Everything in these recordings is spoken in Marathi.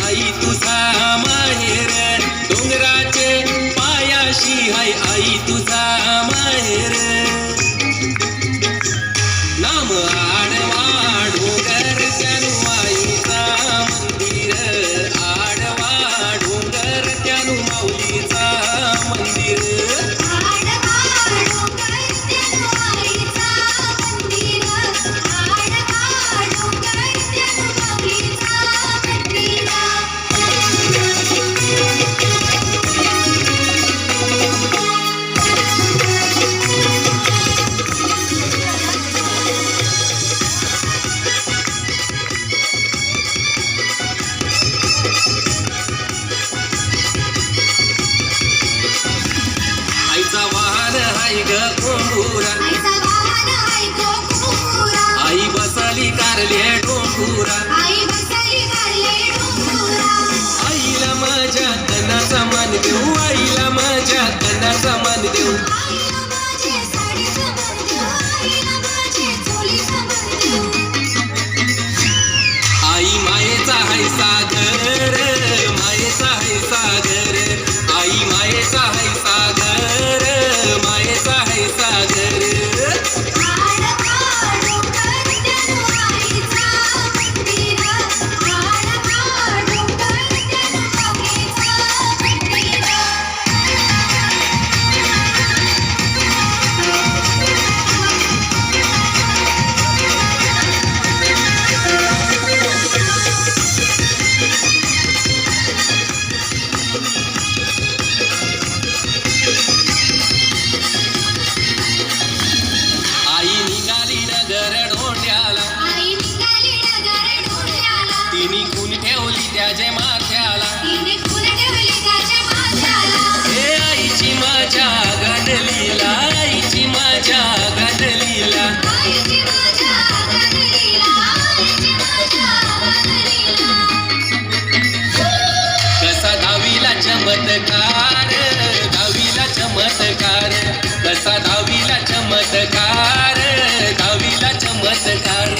आई तुझा माहेर, डोंगराचे पायाशी हाय आई तुझा माहेर. नाम आडवा डोंगर त्यानु आईचा मंदिर, आडवा डोंगर त्यानु माऊलीचा मंदिर. आई बसली कारले डोंगुरा, आईला माझ्या तनाचा मान देऊ, आईला माझ्या तनाचा मान देऊ. आई मायेचा हाय सागर, मायेचा हाय सागर, आई मायेचा हाय सागर, मायेचा हाय सागर. तिने खून ठेवली त्याचे माथ्याला, हे आईची माझ्या गाडलीला, आईची माझ्या गाडलीला. कसा दहावीला चमत्कार, दहावीला चमत्कार, कसा दहावीला चमत्कार, दहावीला चमत्कार.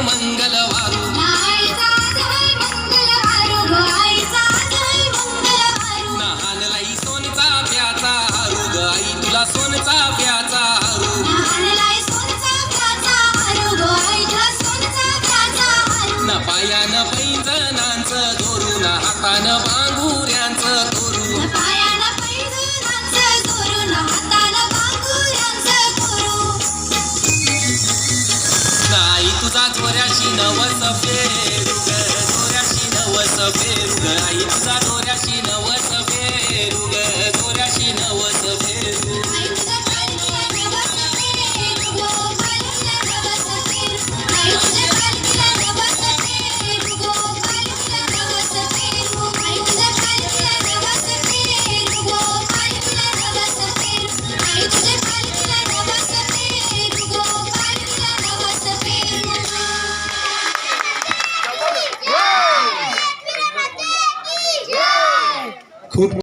मंगलवारू नहानलाई सोनचा प्याचा हरू ग आई तुला सोनचा प्याचा हरू. न पायानं पैंजणांचं धोरू, न हातानं बांगुऱ्यांचं धोरू. आई तुझा चोऱ्याशी नवस फेरू ग, चोऱ्याशी नवस फेरू ग, आई तुझा चोऱ्याशी नवस फेरू ग, चोऱ्याशी नवस फेरू. खूप